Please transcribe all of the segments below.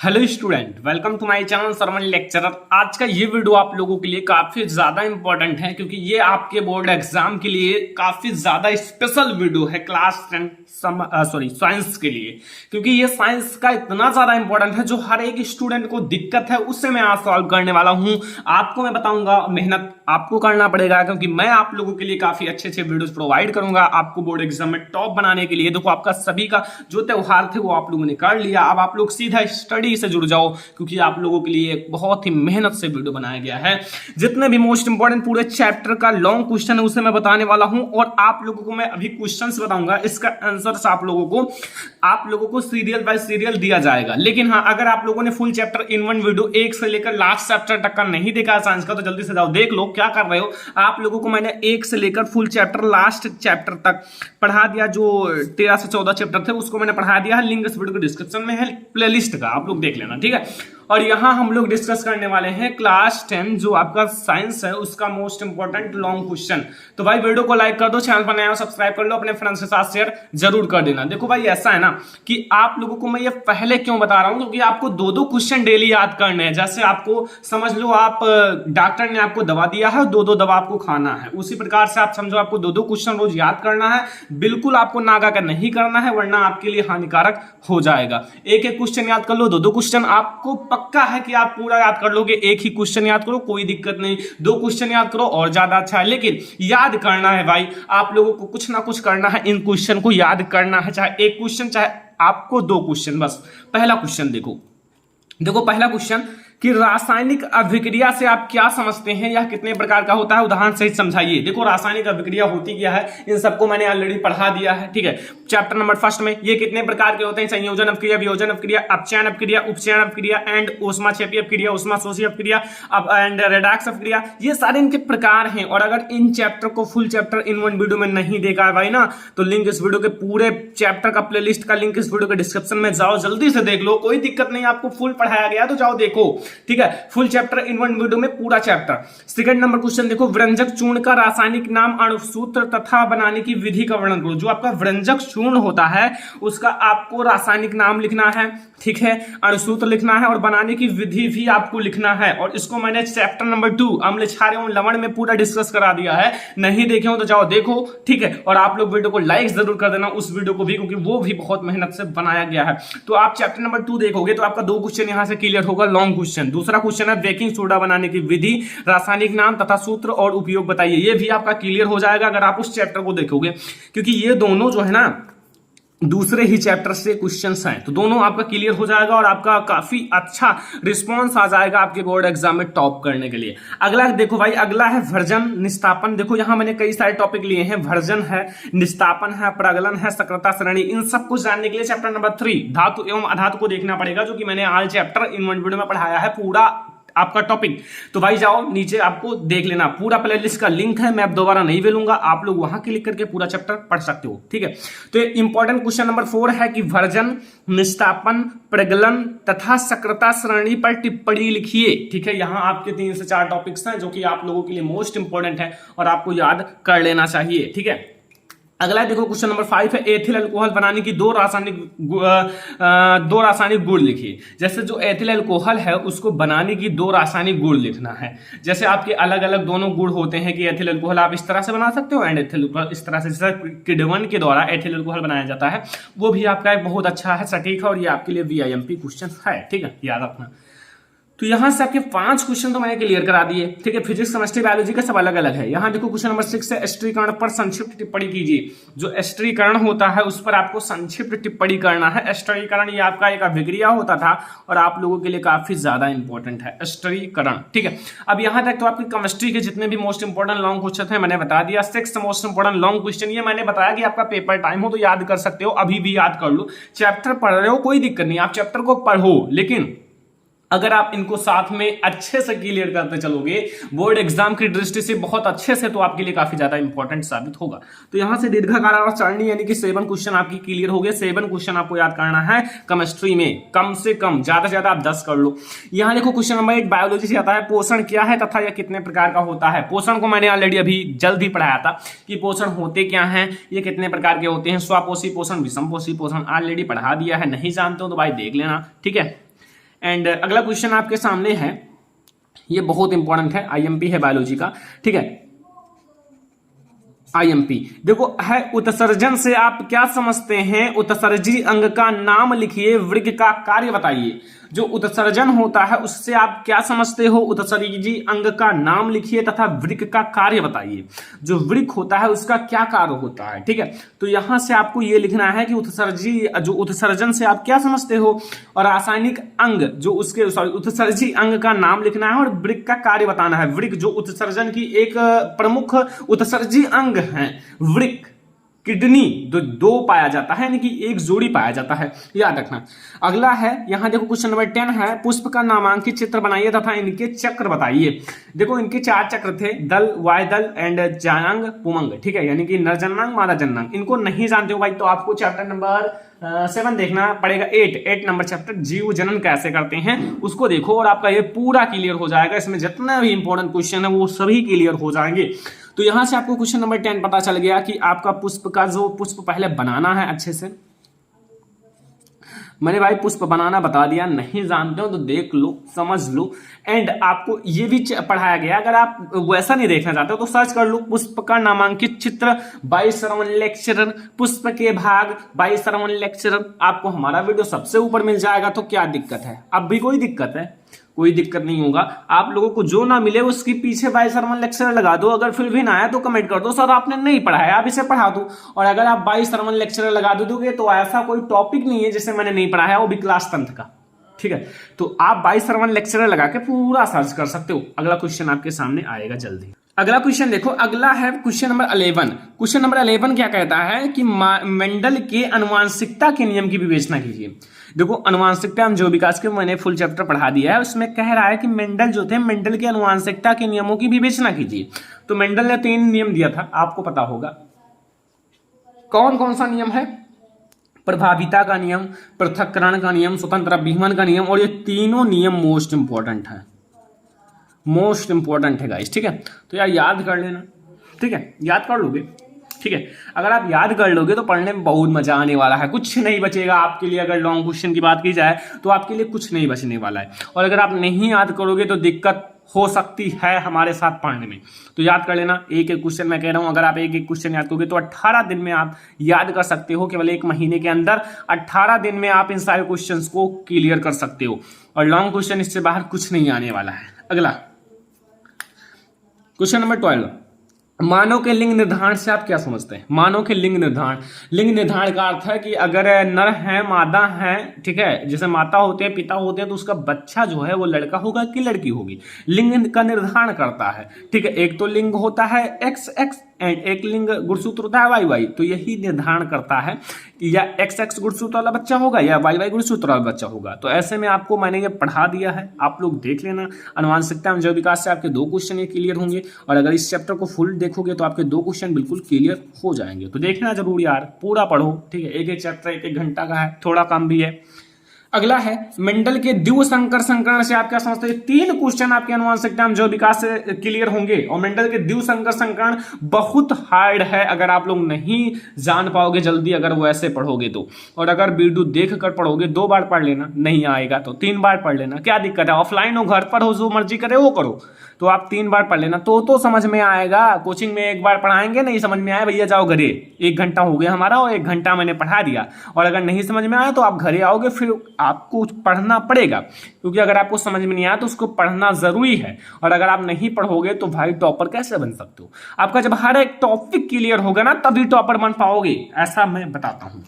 Hello student, welcome to my channel sermon lecturer. आज का ये वीडियो आप लोगों के लिए काफी ज्यादा इंपॉर्टेंट है क्योंकि ये आपके बोर्ड एग्जाम के लिए काफी ज्यादा स्पेशल वीडियो है क्लास 10 साइंस के लिए। क्योंकि ये साइंस का इतना ज्यादा इंपॉर्टेंट है जो हर एक स्टूडेंट को दिक्कत है उससे मैं आज सॉल्व करने वाला हूं। आपको मैं बताऊंगा, मेहनत आपको करना पड़ेगा क्योंकि मैं आप लोगों के लिए काफी अच्छे अच्छे वीडियोस प्रोवाइड करूंगा आपको बोर्ड एग्जाम में टॉप बनाने के लिए। देखो, आपका सभी का जो त्योहार थे वो आप लोगों ने कर लिया, अब आप लोग सीधा स्टडी से जुड़ जाओ क्योंकि आप लोगों के लिए एक बहुत ही मेहनत से वीडियो बनाया गया है। जितने भी मोस्ट इंपोर्टेंट पूरे चैप्टर का लॉन्ग क्वेश्चन है उसे मैं बताने वाला हूं और आप लोगों को मैं अभी क्वेश्चंस बताऊंगा, इसका आंसर्स आप लोगों को सीरियल बाय सीरियल दिया जाएगा। लेकिन हाँ, अगर आप लोगों ने full chapter in one video एक से लेकर लास्ट चैप्टर तक का नहीं देखा साइंस का तो जल्दी से जाओ देख लो क्या कर रहे हो। आप लोगों को मैंने एक से लेकर फुल चैप्टर लास्ट चैप्टर तक पढ़ा दिया, जो 13 से 14 चैप्टर थे उसको मैंने पढ़ा दिया है। लिंक इस वीडियो के डिस्क्रिप्शन में है, प्लेलिस्ट का आप लोग देख लेना, ठीक है। और यहां हम लोग डिस्कस करने वाले हैं क्लास 10 जो आपका साइंस है उसका मोस्ट इंपोर्टेंट लॉन्ग क्वेश्चन। तो भाई वीडियो को लाइक कर दो, चैनल पर नया हो सब्सक्राइब कर लो, अपने फ्रेंड्स के साथ शेयर जरूर कर देना। देखो भाई, ऐसा है ना कि आप लोगों को मैं ये पहले क्यों बता रहा हूं क्योंकि आपको दो दो क्वेश्चन डेली याद करने हैं। जैसे आपको समझ लो, आप डॉक्टर ने आपको दवा दिया है, दो दो दवा आपको खाना है, उसी प्रकार से आप समझो आपको दो दो क्वेश्चन रोज याद करना है। बिल्कुल आपको नागा का नहीं करना है वरना आपके लिए हानिकारक हो जाएगा। एक एक क्वेश्चन याद कर लो, दो दो क्वेश्चन आपको पक्का है कि आप पूरा याद कर लोगे। एक ही क्वेश्चन याद करो, कोई दिक्कत नहीं, दो क्वेश्चन याद करो और ज्यादा अच्छा है। लेकिन याद करना है भाई, आप लोगों को कुछ ना कुछ करना है, इन क्वेश्चन को याद करना है, चाहे एक क्वेश्चन चाहे आपको दो क्वेश्चन। बस पहला क्वेश्चन देखो पहला क्वेश्चन कि रासायनिक अभिक्रिया से आप क्या समझते हैं, यह कितने प्रकार का होता है, उदाहरण सहित समझाइए। देखो, रासायनिक अभिक्रिया होती क्या है इन सबको मैंने ऑलरेडी पढ़ा दिया है, ठीक है। चैप्टर नंबर फर्स्ट में ये कितने प्रकार के होते हैं, संयोजन अभिक्रिया, वियोजन अभिक्रिया, अपचयन अभिक्रिया, उपचयन अभिक्रिया एंड ऊष्माक्षेपी अभिक्रिया, ऊष्माशोषी अभिक्रिया एंड रेडॉक्स अभिक्रिया, ये सारे इनके प्रकार हैं। और अगर इन चैप्टर को full chapter in one video में नहीं देखा है भाई ना, तो लिंक इस वीडियो के पूरे चैप्टर का प्लेलिस्ट का लिंक इस वीडियो के डिस्क्रिप्शन में जाओ, जल्दी से देख लो, कोई दिक्कत नहीं, आपको फुल पढ़ाया गया तो जाओ देखो, ठीक है। Full chapter in one video में पूरा चैप्टर। सेकंड नंबर क्वेश्चन देखो, व्यंजक चूर्ण का रासायनिक नाम, अणुसूत्र तथा बनाने की विधि का वर्णन करो। जो आपका व्यंजक चूर्ण होता है उसका आपको रासायनिक नाम लिखना है, ठीक है, अणुसूत्र लिखना है और बनाने की विधि भी आपको लिखना है। और इसको मैंने चैप्टर नंबर 2 अम्ल क्षार एवं लवण में पूरा डिस्कस करा दिया है, नहीं देखे हो तो जाओ देखो, ठीक है। और आप लोग वीडियो को लाइक जरूर कर देना उस वीडियो को भी, क्योंकि वो भी बहुत मेहनत से बनाया गया है। तो आप चैप्टर नंबर 2 देखोगे तो आपका दो क्वेश्चन यहां से क्लियर होगा, लॉन्ग क्वेश्चन। दूसरा क्वेश्चन है बेकिंग सोडा बनाने की विधि, रासायनिक नाम तथा सूत्र और उपयोग बताइए। ये भी आपका क्लियर हो जाएगा अगर आप उस चैप्टर को देखोगे, क्योंकि ये दोनों जो है ना दूसरे ही चैप्टर से क्वेश्चंस हैं, तो दोनों आपका क्लियर हो जाएगा और आपका काफी अच्छा रिस्पांस आ जाएगा आपके बोर्ड एग्जाम में टॉप करने के लिए। अगला देखो भाई, अगला है वर्जन निस्तापन। देखो यहां मैंने कई सारे टॉपिक लिए हैं, वर्जन है, निस्तापन है, प्रगलन है, सक्रियता श्रेणी। इन सबको जानने के लिए चैप्टर नंबर 3 धातु एवं अधातु को देखना पड़ेगा, जो कि मैंने all chapter in one video में पढ़ाया है पूरा आपका टॉपिक। तो भाई जाओ नीचे आपको देख लेना, पूरा प्लेलिस्ट का लिंक है, मैं अब दोबारा नहीं बोलूंगा, आप लोग वहां क्लिक करके पूरा चैप्टर पढ़ सकते हो, ठीक है। तो इंपॉर्टेंट क्वेश्चन नंबर 4 है कि वर्जन, निस्तापन, प्रगलन तथा सक्रियता श्रेणी पर टिप्पणी लिखिए, ठीक है। यहां आपके 3 से 4 टॉपिक्स हैं जो कि आप लोगों के लिए मोस्ट इंपॉर्टेंट है और आपको याद कर लेना चाहिए, ठीक है। अगला देखो क्वेश्चन नंबर 5 है एथिल अल्कोहल बनाने की दो रासायनिक गुण लिखिए। जैसे जो एथिल अल्कोहल है उसको बनाने की दो रासायनिक गुण लिखना है। जैसे आपके अलग अलग दोनों गुण होते हैं कि एथिल अल्कोहल आप इस तरह से बना सकते हो एंड एथिल अल्कोहल इस तरह से, जैसे किण्वन के द्वारा एथिल अल्कोहल बनाया जाता है, वो भी आपका एक बहुत अच्छा है, सटीक है और ये आपके लिए VIMP क्वेश्चन है, ठीक है, याद रखना। तो यहां से आपके 5 क्वेश्चन तो मैंने क्लियर करा दिए, ठीक है। फिजिक्स, केमिस्ट्री, बायोलॉजी का सब अलग अलग है। यहां देखो क्वेश्चन नंबर 6 है स्टरीकरण पर संक्षिप्त टिप्पणी कीजिए। जो स्टरीकरण होता है उस पर आपको संक्षिप्त टिप्पणी करना है। स्टरीकरण ये आपका एक अभिक्रिया होता था और आप लोगों के लिए काफी ज्यादा इंपॉर्टेंट है स्टरीकरण, ठीक है। अब यहां तक तो आपकी केमिस्ट्री के जितने भी मोस्ट इंपॉर्टेंट लॉन्ग क्वेश्चन है मैंने बता दिया। 6 मोस्ट इंपॉर्टेंट लॉन्ग क्वेश्चन ये मैंने बताया कि आपका पेपर टाइम हो तो याद कर सकते हो, अभी भी याद कर लो। चैप्टर पढ़ रहे हो कोई दिक्कत नहीं, आप चैप्टर को पढ़ो, लेकिन अगर आप इनको साथ में अच्छे से क्लियर करते चलोगे बोर्ड एग्जाम की दृष्टि से बहुत अच्छे से, तो आपके लिए काफी ज्यादा इंपॉर्टेंट साबित होगा। तो यहां से दीर्घाकार और सरणी यानी कि 7 क्वेश्चन आपकी क्लियर हो गए। 7 क्वेश्चन आपको याद करना है केमिस्ट्री में, कम से कम, ज्यादा से ज्यादा आप 10 कर लो। यहां देखो क्वेश्चन नंबर 8 बायोलॉजी से आता है, पोषण क्या है तथा यह कितने प्रकार का होता है। पोषण को मैंने ऑलरेडी अभी जल्द ही पढ़ाया था कि पोषण होते क्या हैं, ये कितने प्रकार के होते हैं। स्वापोषी पोषण, विषम पोषी पोषण ऑलरेडी पढ़ा दिया है, नहीं जानते हो तो भाई देख लेना, ठीक है। एंड अगला क्वेश्चन आपके सामने है, ये बहुत इंपॉर्टेंट है, आईएमपी है बायोलॉजी का, ठीक है। आईएमपी देखो है, उत्सर्जन से आप क्या समझते हैं? उत्सर्जी अंग का नाम लिखिए, वृक्क का कार्य बताइए। जो उत्सर्जन होता है उससे आप क्या समझते हो? उत्सर्जी अंग का नाम लिखिए तथा वृक्क का कार्य बताइए। जो वृक्क होता है उसका क्या कार्य होता है, ठीक है। तो यहां से आपको यह लिखना है कि जो उत्सर्जन से आप क्या समझते हो, और रासायनिक अंग जो उसके उत्सर्जी अंग का नाम लिखना है और वृक्क का कार्य बताना है। वृक्क जो उत्सर्जन की एक प्रमुख उत्सर्जी अंग है, वृक्क। किडनी दो पाया जाता है, यानी कि एक जोड़ी पाया जाता है, याद रखना। अगला है, यहां देखो क्वेश्चन नंबर 10 है, पुष्प का नामांकित चित्र बनाइए तथा इनके चक्र बताइए। देखो इनके 4 चक्र थे, दल, वाय दल एंड जायांग पुमंग, ठीक है, यानी कि नरजननांग मादा जननांग। इनको नहीं जानते हो भाई तो आपको चैप्टर नंबर 7 देखना पड़ेगा। 8 नंबर चैप्टर जीव जनन कैसे करते हैं उसको देखो और आपका ये पूरा क्लियर हो जाएगा। इसमें जितना भी इंपॉर्टेंट क्वेश्चन है वो सभी क्लियर हो जाएंगे। तो यहां से आपको क्वेश्चन नंबर 10 पता चल गया कि आपका पुष्प का जो पुष्प पहले बनाना है अच्छे से। मैंने भाई पुष्प बनाना बता दिया, नहीं जानते हो तो देख लो, समझ लो। एंड आपको ये भी पढ़ाया गया, अगर आप वैसा नहीं देखना चाहते हो तो सर्च कर लो, पुष्प का नामांकित चित्र बाय श्रवण लेक्चरर, पुष्प के भाग बाय श्रवण लेक्चरर। आपको हमारा वीडियो सबसे ऊपर मिल जाएगा। तो क्या दिक्कत है? अब भी कोई दिक्कत है? कोई दिक्कत नहीं होगा। आप लोगों को जो ना मिले उसके पीछे बाय श्रवण लेक्चरर लगा दो। अगर फिर भी ना आया तो कमेंट कर दो, सर आपने नहीं पढ़ाया, आप इसे पढ़ा दो। और अगर आप बाय श्रवण लेक्चरर लगा दोगे तो ऐसा कोई टॉपिक नहीं है जिसे मैंने नहीं पढ़ाया, वो भी क्लास 10th का, ठीक है। तो आप बाय श्रवण लेक्चरर लगा के पूरा सर्च कर सकते हो। अगला क्वेश्चन आपके सामने आएगा जल्दी। अगला क्वेश्चन देखो, अगला है क्वेश्चन नंबर 11। क्वेश्चन नंबर 11 क्या कहता है कि मेंडल के आनुवंशिकता के नियम की विवेचना कीजिए। देखो आनुवंशिकता एवं जीव विकास के मैंने फुल चैप्टर पढ़ा दिया है, उसमें कह रहा है कि मेंडल जो थे, मेंडल के आनुवंशिकता के नियमों की विवेचना कीजिए। तो मेंडल ने 3 नियम दिया था, आपको पता होगा। कौन कौन सा नियम है? प्रभाविता का नियम, पृथक्करण का नियम, स्वतंत्र अभिगमन का नियम, और ये तीनों नियम मोस्ट इंपॉर्टेंट है, मोस्ट इंपॉर्टेंट है गाइस, ठीक है। तो यार याद कर लेना, ठीक है, याद कर लोगे, ठीक है। अगर आप याद कर लोगे तो पढ़ने में बहुत मजा आने वाला है, कुछ नहीं बचेगा आपके लिए। अगर लॉन्ग क्वेश्चन की बात की जाए तो आपके लिए कुछ नहीं बचने वाला है। और अगर आप नहीं याद करोगे तो दिक्कत हो सकती है हमारे साथ पढ़ने में। तो याद कर लेना, एक एक क्वेश्चन मैं कह रहा हूं, अगर आप एक एक क्वेश्चन याद करोगे तो 18 दिन में आप याद कर सकते हो। केवल 1 महीने के अंदर 18 दिन में आप इन सारे क्वेश्चंस को क्लियर कर सकते हो। और लॉन्ग क्वेश्चन इससे बाहर कुछ नहीं आने वाला है। अगला क्वेश्चन नंबर 12, मानव के लिंग निर्धारण से आप क्या समझते हैं? मानव के लिंग निर्धारण, लिंग निर्धारण का अर्थ है कि अगर नर है, मादा है, ठीक है, जैसे माता होते हैं, पिता होते हैं, तो उसका बच्चा जो है वो लड़का होगा कि लड़की होगी, लिंग का निर्धारण करता है, ठीक है। एक तो लिंग होता है XX एंड एक लिंग गुणसूत्र होता है YY। तो यही निर्धारण करता है कि या XX गुणसूत्र वाला बच्चा होगा या YY गुणसूत्र वाला बच्चा होगा। तो ऐसे में आपको मैंने ये पढ़ा दिया है, आप लोग देख लेना। आनुवंशिकता एवं जैव विकास से आपके 2 क्वेश्चन ये क्लियर होंगे, और अगर इस चैप्टर को फुल देखोगे तो आपके 2 क्वेश्चन बिल्कुल क्लियर हो जाएंगे। तो देखना जरूर यार, पूरा पढ़ो, ठीक है। एक एक चैप्टर 1-1 घंटा का है, थोड़ा कम भी है। अगला है मेंडल के द्विसंकर संकरण से आप क्या समझते हैं? 3 क्वेश्चन आपके आनुवंशिकता एवं जैव विकास से क्लियर होंगे। और मेंडल के द्विसंकर संकरण बहुत हार्ड है, अगर आप लोग नहीं जान पाओगे जल्दी अगर वो ऐसे पढ़ोगे तो। और अगर वीडियो देख कर पढ़ोगे, 2 बार पढ़ लेना, नहीं आएगा तो 3 बार पढ़ लेना, क्या दिक्कत है? ऑफलाइन हो, घर पर हो, जो मर्जी करे वो करो। तो आप 3 बार पढ़ लेना तो समझ में आएगा। कोचिंग में 1 बार पढ़ाएंगे, नहीं समझ में आया भैया जाओ घरे, 1 घंटा हो गया हमारा और 1 घंटा मैंने पढ़ा दिया। और अगर नहीं समझ में आया तो आप घरे आओगे, फिर आपको पढ़ना पड़ेगा, क्योंकि अगर आपको समझ में नहीं आया तो उसको पढ़ना जरूरी है। और अगर आप नहीं पढ़ोगे तो भाई टॉपर कैसे बन सकते हो? आपका जब हर एक टॉपिक क्लियर होगा ना तभी टॉपर बन पाओगे, ऐसा मैं बताता हूं।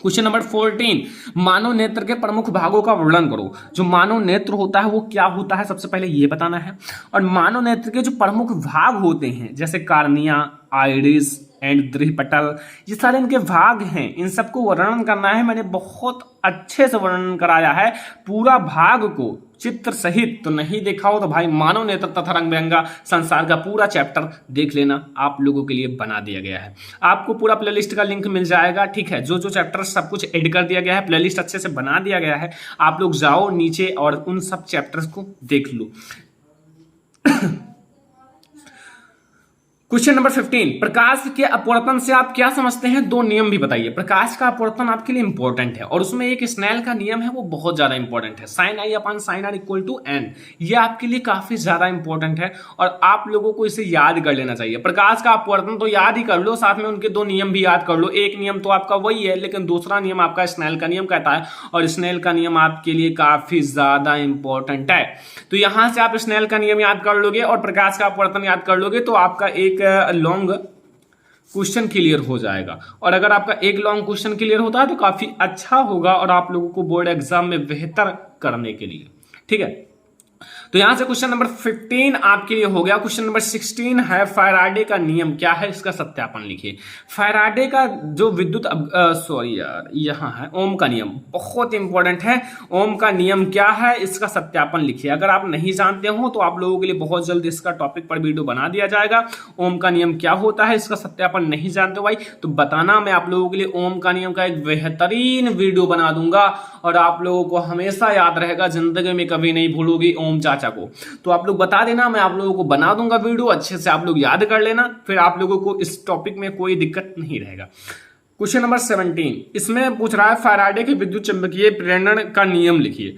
क्वेश्चन नंबर 14, मानव नेत्र के प्रमुख भागों का वर्णन करो। जो मानव नेत्र होता है वो क्या होता है, सबसे पहले ये बताना है। और मानव नेत्र के जो प्रमुख भाग होते हैं, जैसे कार्निया, आइरिस एंड दृढ़पटल, ये सारे इनके भाग हैं, इन सबको वर्णन करना है। मैंने बहुत अच्छे से वर्णन कराया है पूरा भाग को चित्र सहित। तो नहीं देखा हो तो भाई मानव नेत्र तथा रंग बिरंगा संसार का पूरा चैप्टर देख लेना, आप लोगों के लिए बना दिया गया है। आपको पूरा प्लेलिस्ट का लिंक मिल जाएगा, ठीक है। जो जो चैप्टर सब कुछ ऐड कर दिया गया है, प्लेलिस्ट अच्छे से बना दिया गया है। आप लोग जाओ नीचे और उन सब चैप्टर्स को देख लो। क्वेश्चन नंबर 15, प्रकाश के अपवर्तन से आप क्या समझते हैं? दो नियम भी बताइए। प्रकाश का अपवर्तन आपके लिए इंपॉर्टेंट है और उसमें एक स्नेल का नियम है, वो बहुत ज्यादा इंपॉर्टेंट है, sine i upon sine r are टू एन। ये आपके लिए काफी ज्यादा इंपॉर्टेंट है और आप लोगों को इसे याद कर लेना चाहिए। प्रकाश का अपवर्तन तो याद ही कर लो, साथ में उनके दो नियम भी याद कर लो। एक नियम तो आपका वही है, लेकिन दूसरा नियम आपका स्नेल का नियम कहता है और स्नेल का नियम आपके लिए काफी ज्यादा इंपॉर्टेंट है। तो यहां से आप स्नेल का नियम याद कर लोगे और प्रकाश का अपवर्तन याद कर लोगे तो आपका एक लॉन्ग क्वेश्चन क्लियर हो जाएगा। और अगर आपका एक लॉन्ग क्वेश्चन क्लियर होता है तो काफी अच्छा होगा और आप लोगों को बोर्ड एग्जाम में बेहतर करने के लिए। ठीक है, तो यहां से क्वेश्चन नंबर 15 आपके लिए हो गया। क्वेश्चन नंबर 16 है फैराडे का नियम क्या है, इसका सत्यापन लिखिए। फैराडे का जो विद्युत यहां है ओम का नियम, बहुत इंपॉर्टेंट है। ओम का नियम क्या है, इसका सत्यापन लिखिए। अगर आप नहीं जानते हो तो आप लोगों के लिए बहुत जल्द इसका टॉपिक पर वीडियो बना दिया जाएगा। ओम का नियम क्या होता है, इसका सत्यापन नहीं जानते भाई तो बताना, मैं आप लोगों के लिए ओम का नियम का एक बेहतरीन वीडियो बना दूंगा और आप लोगों को हमेशा याद रहेगा, जिंदगी में कभी नहीं भूलोगी ओम चाचा को। तो आप लोग बता देना, मैं आप लोगों को बना दूंगा वीडियो, अच्छे से आप लोग याद कर लेना, फिर आप लोगों को इस टॉपिक में कोई दिक्कत नहीं रहेगा। क्वेश्चन नंबर 17, इसमें पूछ रहा है फैराडे के विद्युत चुंबकीय प्रेरण का नियम लिखिए।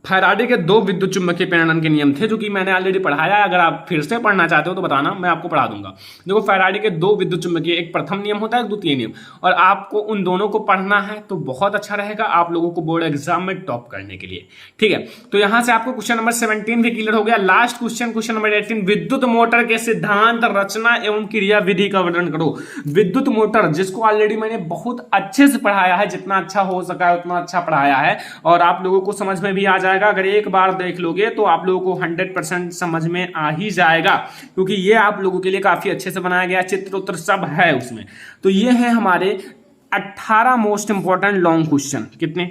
फैराडे के दो विद्युत चुंबकीय प्रेरण के नियम थे जो कि मैंने ऑलरेडी पढ़ाया है। अगर आप फिर से पढ़ना चाहते हो तो बताना, मैं आपको पढ़ा दूंगा। देखो फैराडे के दो विद्युत चुंबकीय, एक प्रथम नियम होता है, एक द्वितीय नियम, और आपको उन दोनों को पढ़ना है तो बहुत अच्छा रहेगा आप लोगों को बोर्ड एग्जाम में टॉप करने के लिए। ठीक है, तो यहां से आपको क्वेश्चन नंबर 17 भी क्लियर हो गया। लास्ट क्वेश्चन, क्वेश्चन नंबर 18, विद्युत मोटर के सिद्धांत, रचना एवं क्रिया विधि का वर्णन करो। विद्युत मोटर जिसको ऑलरेडी मैंने बहुत अच्छे से पढ़ाया है, जितना अच्छा हो सका है उतना अच्छा पढ़ाया है और आप लोगों को समझ में भी आ जाएगा। अगर एक बार देख लोगे तो आप लोगों को 100% समझ में आ ही जाएगा, क्योंकि ये आप लोगों के लिए काफी अच्छे से बनाया गया, चित्र उत्तर सब है उसमें। तो ये है हमारे 18 मोस्ट इंपॉर्टेंट लॉन्ग क्वेश्चन। कितने?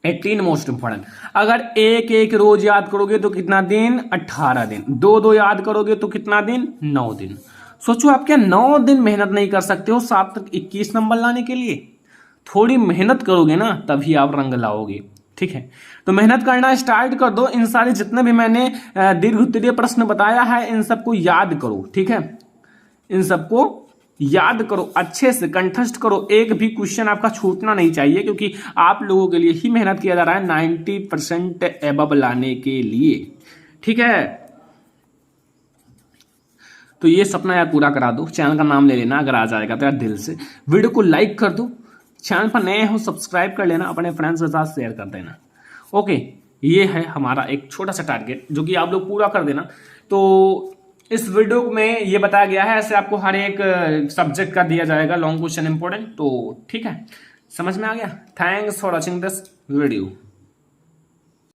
18 मोस्ट इंपॉर्टेंट। अगर एक एक रोज याद करोगे तो कितना दिन? 18 दिन। दो दो याद करोगे तो कितना दिन? 9 दिन। सोचो आप क्या 9 दिन मेहनत नहीं कर सकते हो 7 तक 21 नंबर लाने के लिए? थोड़ी मेहनत करोगे ना तभी आप रंग लाओगे। ठीक है, तो मेहनत करना स्टार्ट कर दो। इन सारे जितने भी मैंने दीर्घ उत्तरीय प्रश्न बताया है इन सबको याद करो। ठीक है, इन सबको याद करो, अच्छे से कंठस्थ करो, एक भी क्वेश्चन आपका छूटना नहीं चाहिए, क्योंकि आप लोगों के लिए ही मेहनत किया जा रहा है 90% एबव लाने के लिए। ठीक है, तो ये सपना यार पूरा करा दो। चैनल का नाम ले लेना, अगर आ जाएगा तो यार दिल से। वीडियो को लाइक कर दो, चैनल पर नए हो सब्सक्राइब कर लेना, अपने फ्रेंड्स के साथ शेयर कर देना। ओके, ये है हमारा एक छोटा सा टारगेट जो कि आप लोग पूरा कर देना। तो इस वीडियो में ये बताया गया है, ऐसे आपको हर एक सब्जेक्ट का दिया जाएगा लॉन्ग क्वेश्चन इंपॉर्टेंट। तो ठीक है, समझ में आ गया। Thanks for watching this video.